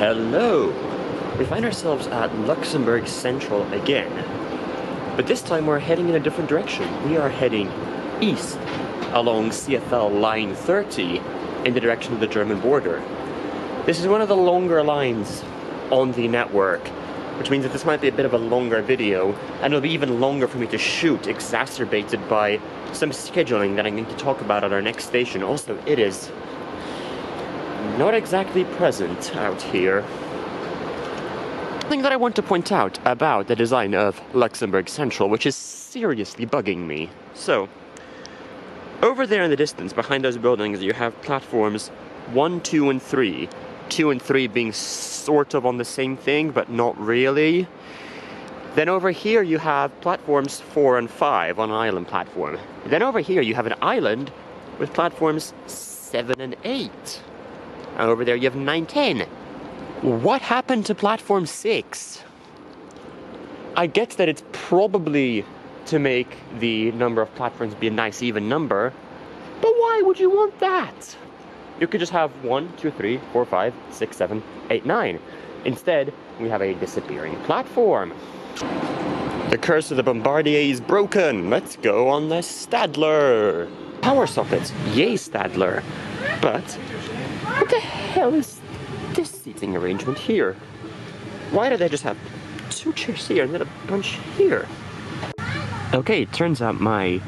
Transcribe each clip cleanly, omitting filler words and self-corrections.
Hello! We find ourselves at Luxembourg Central again. But this time we're heading in a different direction. We are heading east along CFL line 30 in the direction of the German border. This is one of the longer lines on the network, which means that this might be a bit of a longer video, and it'll be even longer for me to shoot, exacerbated by some scheduling that I'm going to talk about at our next station. Also, it is not exactly present out here. Something that I want to point out about the design of Luxembourg Central, which is seriously bugging me. So, over there in the distance, behind those buildings, you have platforms 1, 2, and 3. 2 and 3 being sort of on the same thing, but not really. Then over here you have platforms 4 and 5 on an island platform. Then over here you have an island with platforms 7 and 8. And over there you have 9, 10. What happened to platform 6? I get that it's probably to make the number of platforms be a nice even number, but why would you want that? You could just have 1, 2, 3, 4, 5, 6, 7, 8, 9. Instead, we have a disappearing platform. The curse of the Bombardier is broken. Let's go on the Stadler. Power sockets. Yay, Stadler. But what the hell is this seating arrangement here? Why do they just have 2 chairs here and then a bunch here? Okay, it turns out my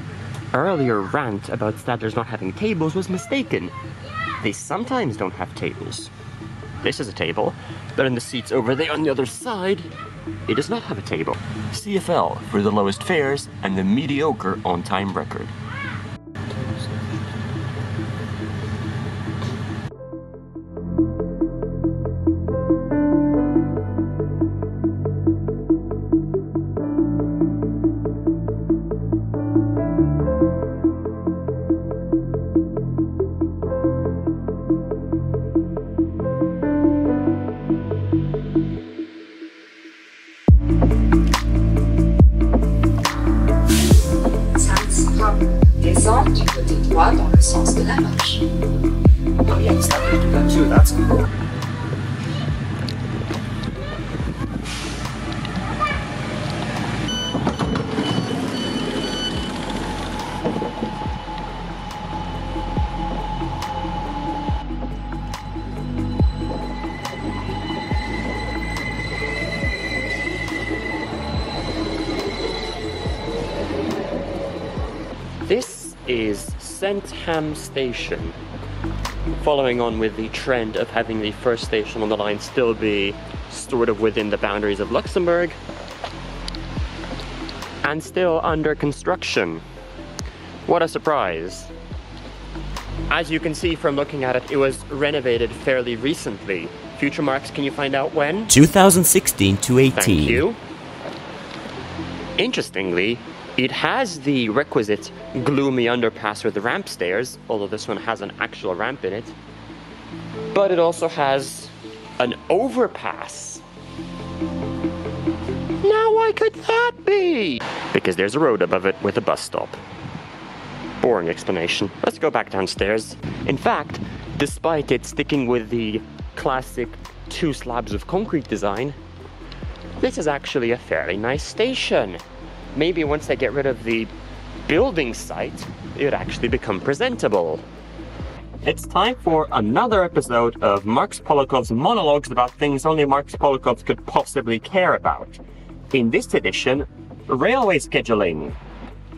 earlier rant about Stadlers not having tables was mistaken. They sometimes don't have tables. This is a table, but in the seats over there on the other side, it does not have a table. CFL for the lowest fares and the mediocre on-time record. Descente du côté droit dans le sens de la marche. Oh yeah, Stadler do that too, that's cool. This is Sentham Station, following on with the trend of having the first station on the line still be sort of within the boundaries of Luxembourg, and still under construction. What a surprise. As you can see from looking at it, it was renovated fairly recently. Future marks, can you find out when? 2016 to 18. Thank you. Interestingly, it has the requisite gloomy underpass with the ramp stairs, although this one has an actual ramp in it. But it also has an overpass. Now why could that be? Because there's a road above it with a bus stop. Boring explanation. Let's go back downstairs. In fact, despite it sticking with the classic 2 slabs of concrete design, this is actually a fairly nice station. Maybe once they get rid of the building site, it would actually become presentable. It's time for another episode of Marks Polokov's monologues about things only Marks Polokov could possibly care about. In this edition, railway scheduling.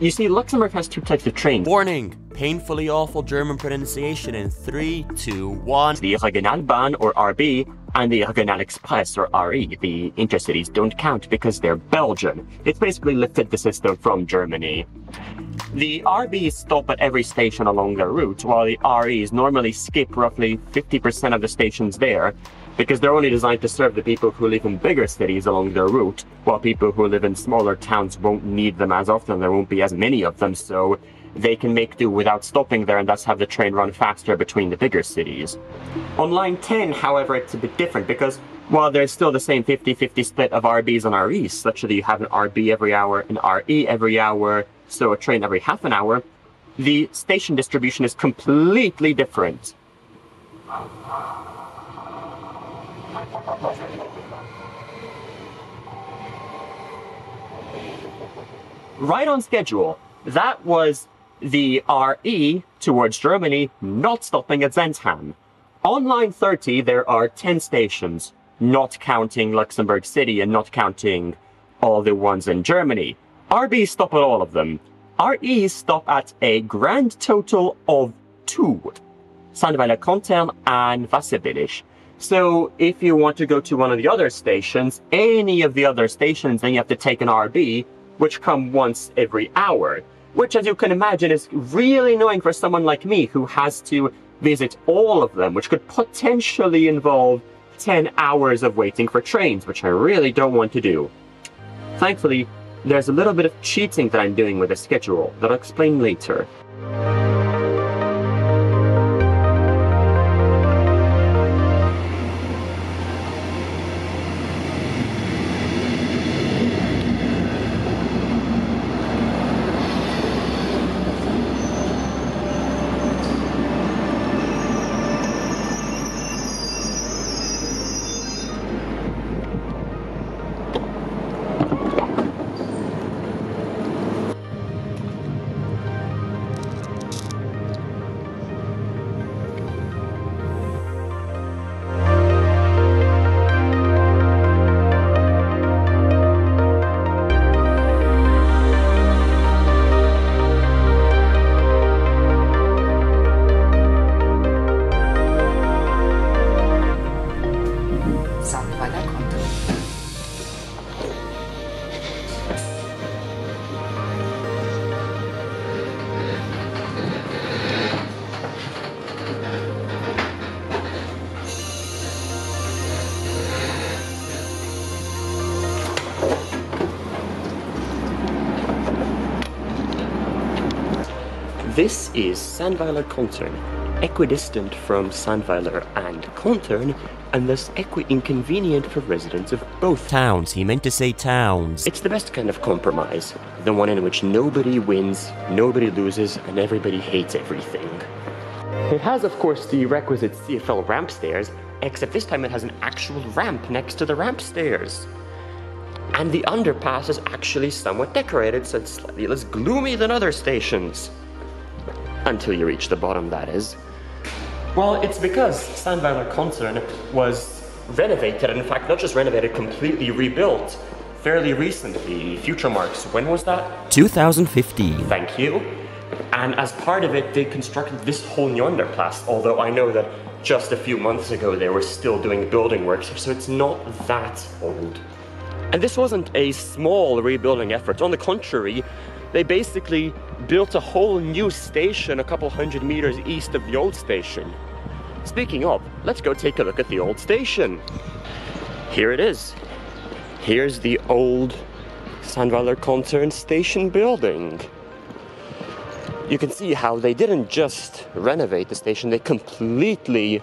You see, Luxembourg has 2 types of trains. Warning! Painfully awful German pronunciation in 3, 2, 1. The Regionalbahn, or RB, and the Regionalexpress, or RE. The intercities don't count because they're Belgian. It's basically lifted the system from Germany. The RBs stop at every station along their route, while the REs normally skip roughly 50% of the stations there, because they're only designed to serve the people who live in bigger cities along their route, while people who live in smaller towns won't need them as often. There won't be as many of them, so they can make do without stopping there and thus have the train run faster between the bigger cities. On line 10, however, it's a bit different because while there's still the same 50-50 split of RBs and REs, such that you have an RB every hour, an RE every hour, so a train every half an hour, the station distribution is completely different. Right on schedule. That was the RE towards Germany, not stopping at Zentham. On line 30, there are 10 stations, not counting Luxembourg City and not counting all the ones in Germany. RBs stop at all of them. REs stop at a grand total of 2. Sandweiler-Kontern and Wasserbillig. So if you want to go to one of the other stations, any of the other stations, then you have to take an RB, which come once every hour. Which, as you can imagine, is really annoying for someone like me who has to visit all of them, which could potentially involve 10 hours of waiting for trains, which I really don't want to do. Thankfully, there's a little bit of cheating that I'm doing with the schedule that I'll explain later. This is Sandweiler-Kontern, equidistant from Sandweiler and Kontern, and thus equi-inconvenient for residents of both Towns, he meant to say towns. It's the best kind of compromise, the one in which nobody wins, nobody loses, and everybody hates everything. It has, of course, the requisite CFL ramp stairs, except this time it has an actual ramp next to the ramp stairs. And the underpass is actually somewhat decorated, so it's slightly less gloomy than other stations. Until you reach the bottom, that is. Well, it's because Sandweiler-Kontern was renovated, and in fact, not just renovated, completely rebuilt fairly recently. Future marks, when was that? 2015. Thank you. And as part of it, they constructed this whole new underpass, although I know that just a few months ago they were still doing building works, so it's not that old. And this wasn't a small rebuilding effort. On the contrary, they basically built a whole new station a couple hundred meters east of the old station. Speaking of, let's go take a look at the old station. Here it is. Here's the old Sandweiler-Kontern station building. You can see how they didn't just renovate the station, they completely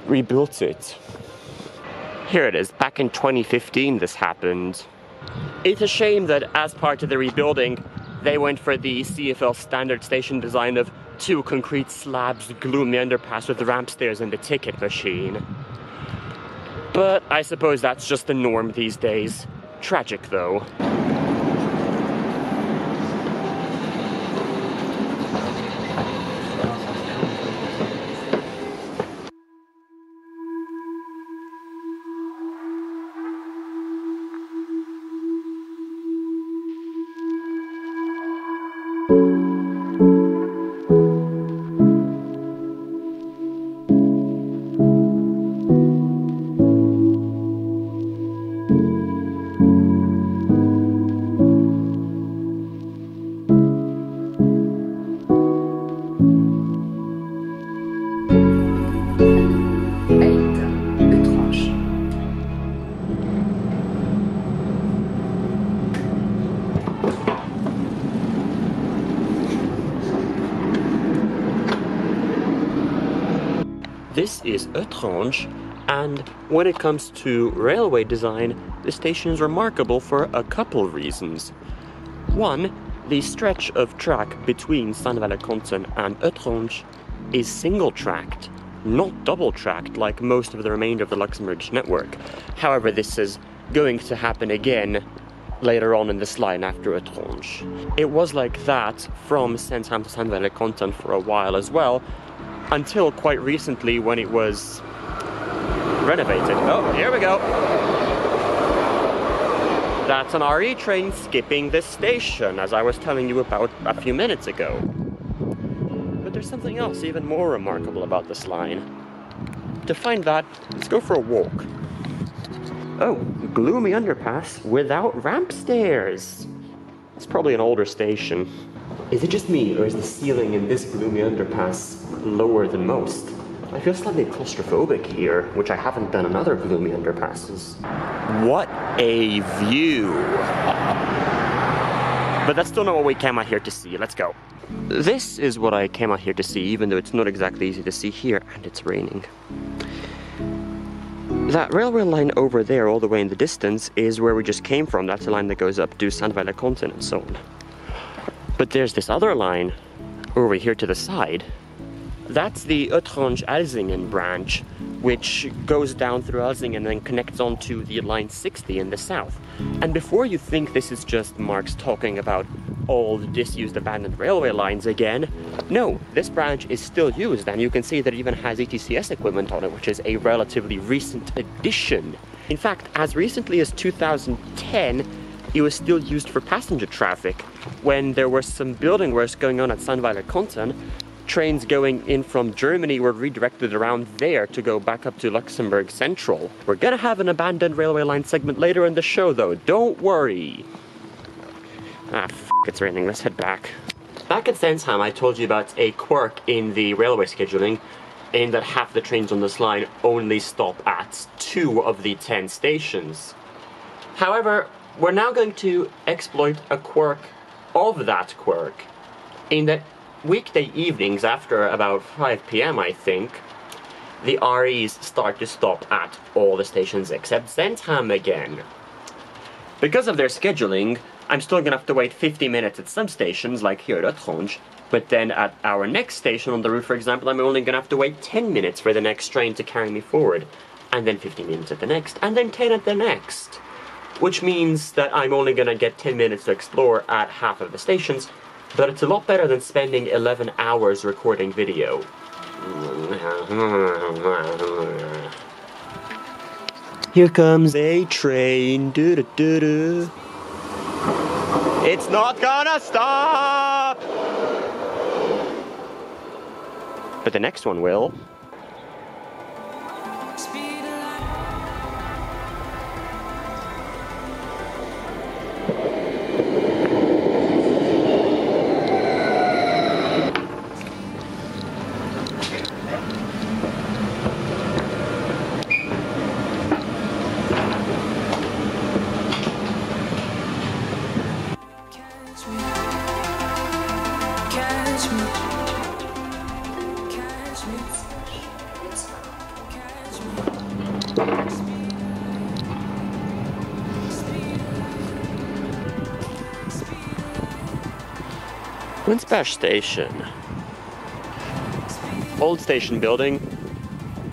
rebuilt it. Here it is, back in 2015 this happened. It's a shame that as part of the rebuilding, they went for the CFL standard station design of 2 concrete slabs, gloomy underpass with ramp stairs and a ticket machine. But I suppose that's just the norm these days. Tragic though. This is Étrange, and when it comes to railway design, the station is remarkable for a couple reasons. One, the stretch of track between Sandweiler-Kontern and Étrange is single-tracked, not double-tracked like most of the remainder of the Luxembourg network. However, this is going to happen again later on in this line after Étrange. It was like that from Sensheim to Saint-Valery-Content for a while as well, until quite recently when it was renovated. Oh, here we go! That's an RE train skipping this station, as I was telling you about a few minutes ago. But there's something else even more remarkable about this line. To find that, let's go for a walk. Oh, gloomy underpass without ramp stairs. It's probably an older station. Is it just me, or is the ceiling in this gloomy underpass lower than most? I feel slightly claustrophobic here, which I haven't done in other gloomy underpasses. What a view! But that's still not what we came out here to see. Let's go. This is what I came out here to see, even though it's not exactly easy to see here, and it's raining. That railway line over there, all the way in the distance, is where we just came from. That's the line that goes up to Saint-Valery-Content and so on. But there's this other line over here to the side. That's the Étrange-Elsingen branch, which goes down through Elsingen and then connects onto the line 60 in the south. And before you think this is just Marx talking about old, disused, abandoned railway lines again, no, this branch is still used, and you can see that it even has ETCS equipment on it, which is a relatively recent addition. In fact, as recently as 2010, it was still used for passenger traffic. When there was some building works going on at Saint-Valery-Content, trains going in from Germany were redirected around there to go back up to Luxembourg Central. We're gonna have an abandoned railway line segment later in the show though, don't worry. Ah, it's raining, let's head back. Back at Sensheim, I told you about a quirk in the railway scheduling, in that half the trains on this line only stop at 2 of the 10 stations. However, we're now going to exploit a quirk of that quirk, in that weekday evenings after about 5 p.m. I think, the REs start to stop at all the stations except Sensheim again. Because of their scheduling, I'm still gonna have to wait 50 minutes at some stations, like here at Étrange, but then at our next station on the route, for example, I'm only gonna have to wait 10 minutes for the next train to carry me forward, and then 15 minutes at the next, and then 10 at the next. Which means that I'm only gonna get 10 minutes to explore at half of the stations, but it's a lot better than spending 11 hours recording video. Here comes a train. Doo-doo-doo-doo. It's not gonna stop! But the next one will. Winsbach Station. Old station building.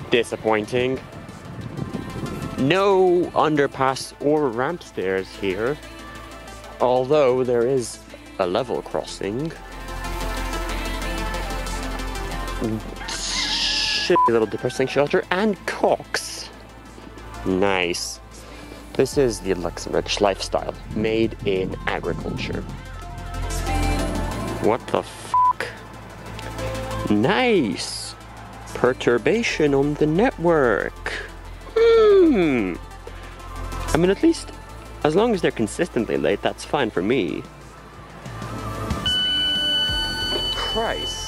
Disappointing. No underpass or ramp stairs here, although there is a level crossing. Shitty little depressing shelter and cocks. Nice. This is the Luxembourg lifestyle, made in agriculture. What the fuck? Nice! Perturbation on the network. I mean, at least, as long as they're consistently late, that's fine for me. Christ.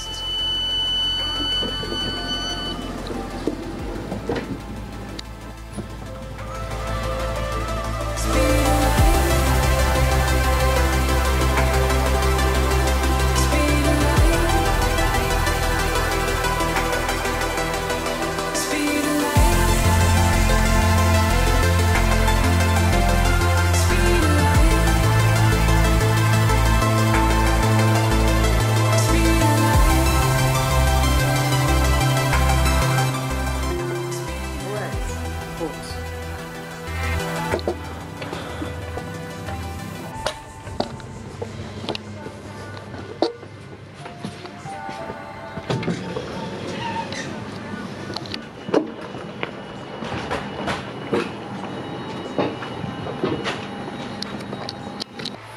route.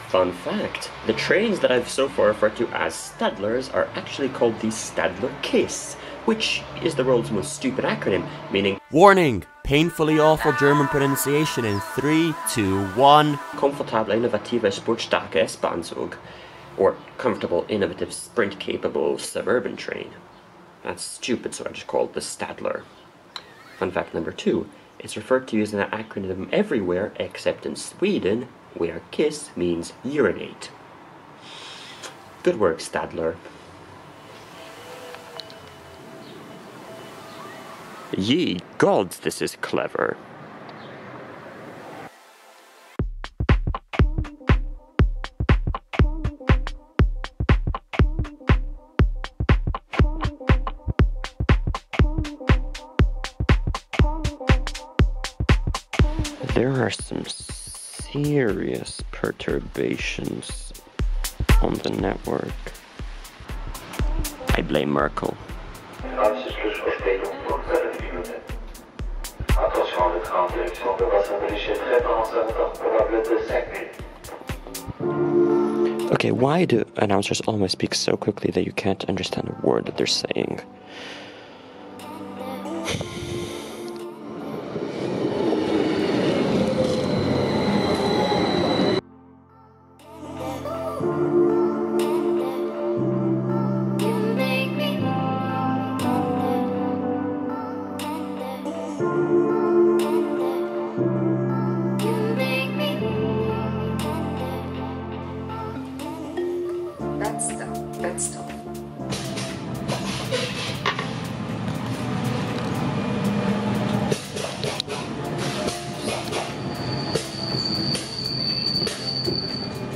Fun fact, the trains that I've so far referred to as Stadlers are actually called the Stadler KISS, which is the world's most stupid acronym, meaning Warning! Painfully awful German pronunciation in 3, 2, 1. Komfortable, innovative, sportstarke S-Bahnzug, or Comfortable, Innovative, Sprint-Capable Suburban Train. That's stupid, so I just called it the Stadler. Fun fact number 2, it's referred to as an acronym everywhere except in Sweden, where KISS means urinate. Good work, Stadler. Ye gods, this is clever. There are some serious perturbations on the network. I blame Merkel. Okay, why do announcers always speak so quickly that you can't understand a word that they're saying? That's tough.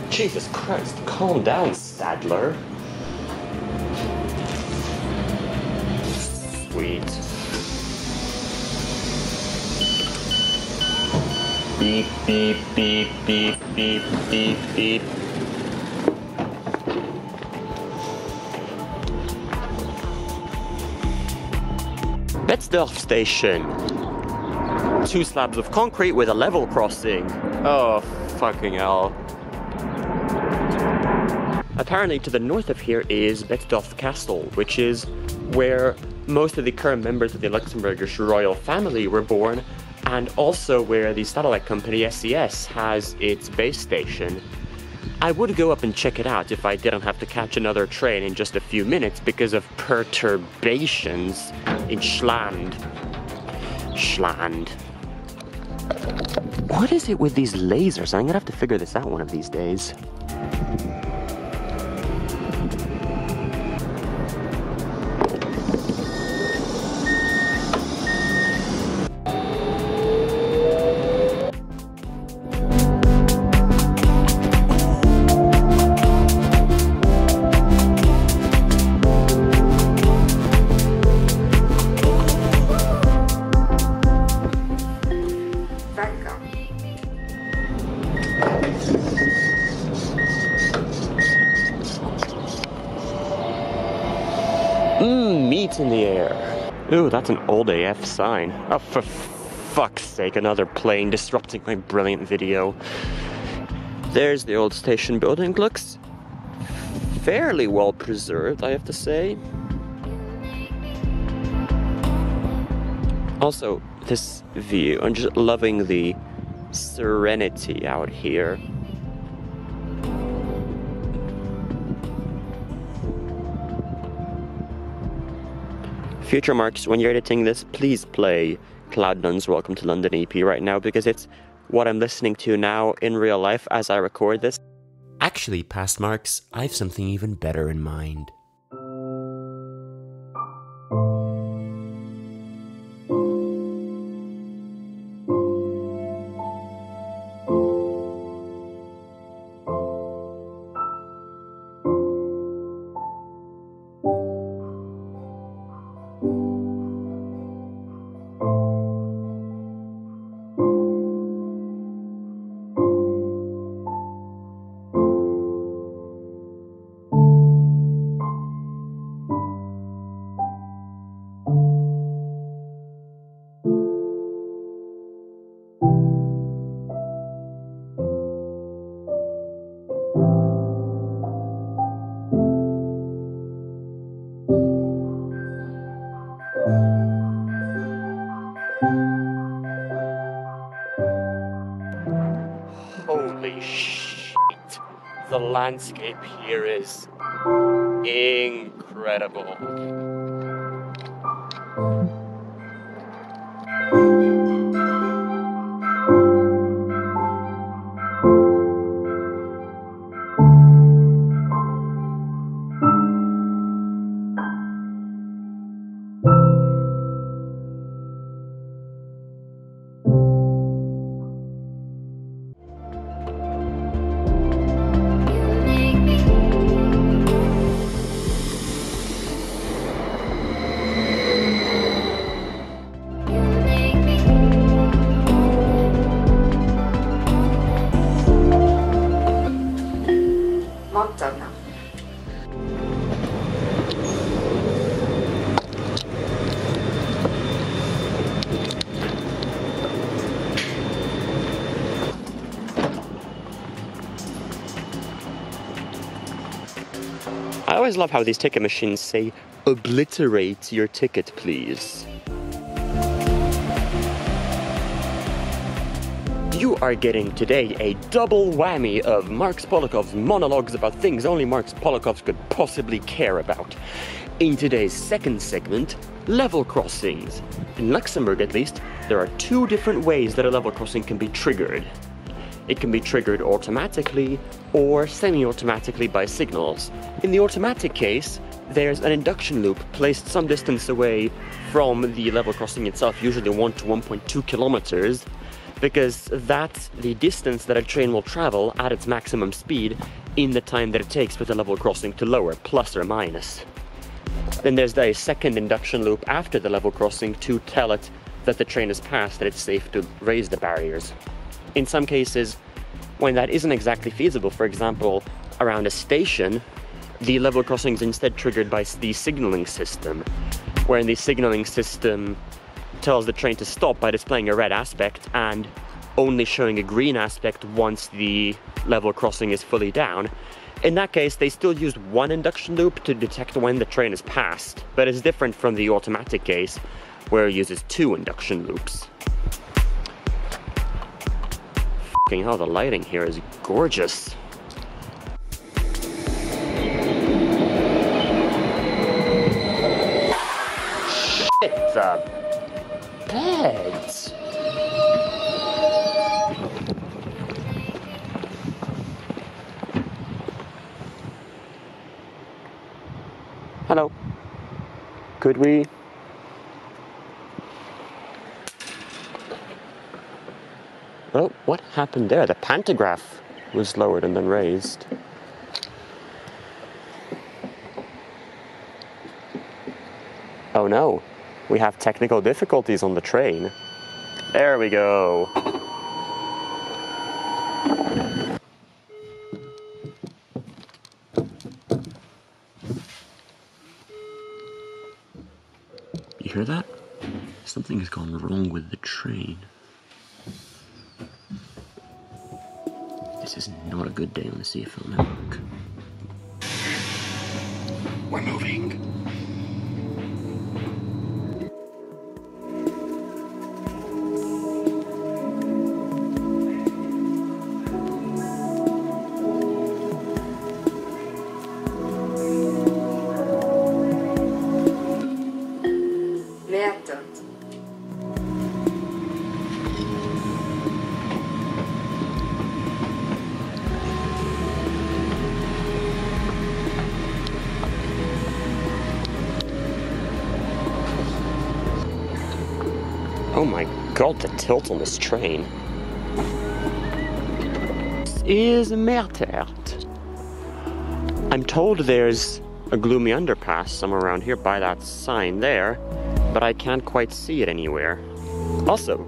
Jesus Christ, calm down, Stadler. Sweet. Beep, beep, beep, beep, beep, beep, beep. Betzdorf Station. 2 slabs of concrete with a level crossing. Oh, fucking hell. Apparently to the north of here is Betzdorf Castle, which is where most of the current members of the Luxembourgish royal family were born, and also where the satellite company SES has its base station. I would go up and check it out if I didn't have to catch another train in just a few minutes because of perturbations in Schland. Schland. What is it with these lasers? I'm gonna have to figure this out one of these days. Meat in the air. Ooh, that's an old AF sign. Oh, for fuck's sake, another plane disrupting my brilliant video. There's the old station building. Looks fairly well preserved, I have to say. Also, this view, I'm just loving the serenity out here. Future Marks, when you're editing this, please play CloudNone's Welcome to London EP right now, because it's what I'm listening to now in real life as I record this. Actually, Past Marks, I've something even better in mind. The landscape here is incredible. Montana. I always love how these ticket machines say, "Obliterate your ticket, please." You are getting today a double whammy of Marks Polakov's monologues about things only Marks Polakovs could possibly care about. In today's second segment, level crossings. In Luxembourg, at least, there are two different ways that a level crossing can be triggered. It can be triggered automatically or semi-automatically by signals. In the automatic case, there's an induction loop placed some distance away from the level crossing itself, usually 1 to 1.2 kilometers, because that's the distance that a train will travel at its maximum speed in the time that it takes for the level crossing to lower, plus or minus. Then there's a second induction loop after the level crossing to tell it that the train has passed, that it's safe to raise the barriers. In some cases, when that isn't exactly feasible, for example, around a station, the level crossing is instead triggered by the signaling system, where the signaling system tells the train to stop by displaying a red aspect and only showing a green aspect once the level crossing is fully down. In that case, they still use one induction loop to detect when the train is passed, but it's different from the automatic case, where it uses two induction loops. F***ing hell, the lighting here is gorgeous. Shit, the beds. Hello. Could we? Oh, what happened there? The pantograph was lowered and then raised. Oh no, we have technical difficulties on the train. There we go. You hear that? Something has gone wrong with the train. This is not a good day on the CFL network. We're moving. Oh my god, the tilt on this train. This is Mertert. I'm told there's a gloomy underpass somewhere around here by that sign there, but I can't quite see it anywhere. Also,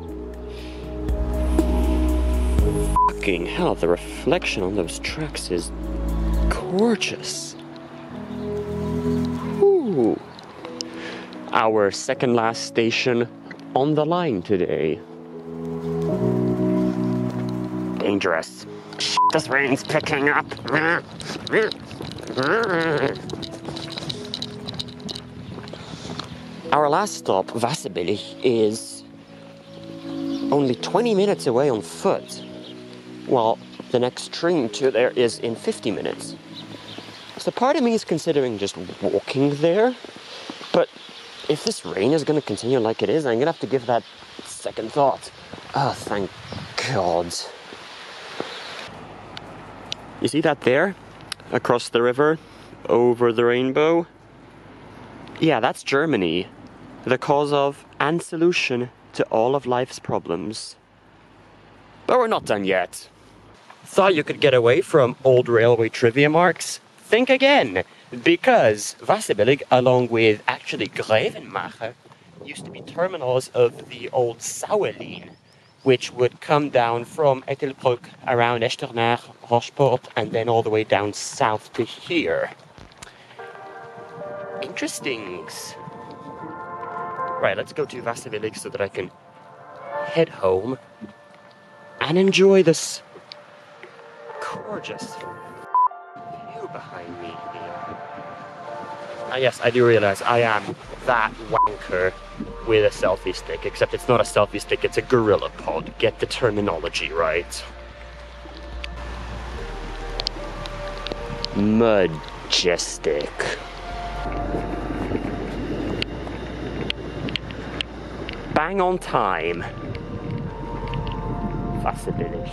fucking hell, the reflection on those tracks is gorgeous. Ooh. Our second last station on the line today. Dangerous. Shit, this rain's picking up. Our last stop, Wasserbillig, is only 20 minutes away on foot. Well, the next train to there is in 50 minutes. So part of me is considering just walking there, but if this rain is going to continue like it is, I'm going to have to give that second thought. Oh, thank God. You see that there? Across the river? Over the rainbow? Yeah, that's Germany. The cause of and solution to all of life's problems. But we're not done yet. Thought you could get away from old railway trivia marks? Think again! Because Wasserbillig, along with actually Grevenmacher, used to be terminals of the old Sauerline, which would come down from Ettelbruck around Echternach, Rocheport, and then all the way down south to here. Interestings. Right, let's go to Wasserbillig so that I can head home and enjoy this gorgeous view behind me here. Ah yes, I do realize I am that wanker with a selfie stick, except it's not a selfie stick, it's a gorilla pod. Get the terminology right. Majestic. Bang on time. Wasserbillig.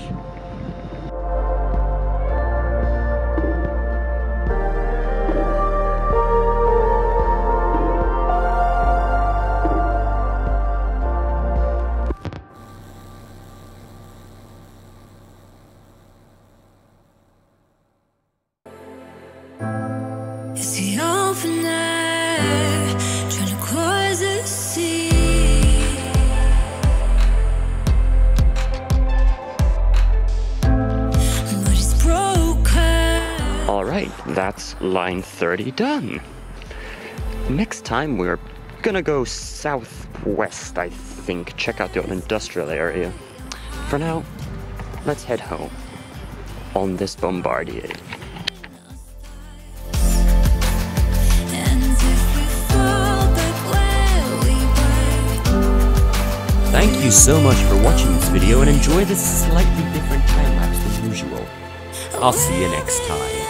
Is the opener trying to cross the sea? But it's broken. Alright, that's line 30 done. Next time we're gonna go southwest, I think. Check out the old industrial area. For now, let's head home on this Bombardier. Thank you so much for watching this video and enjoy this slightly different time lapse than usual. I'll see you next time.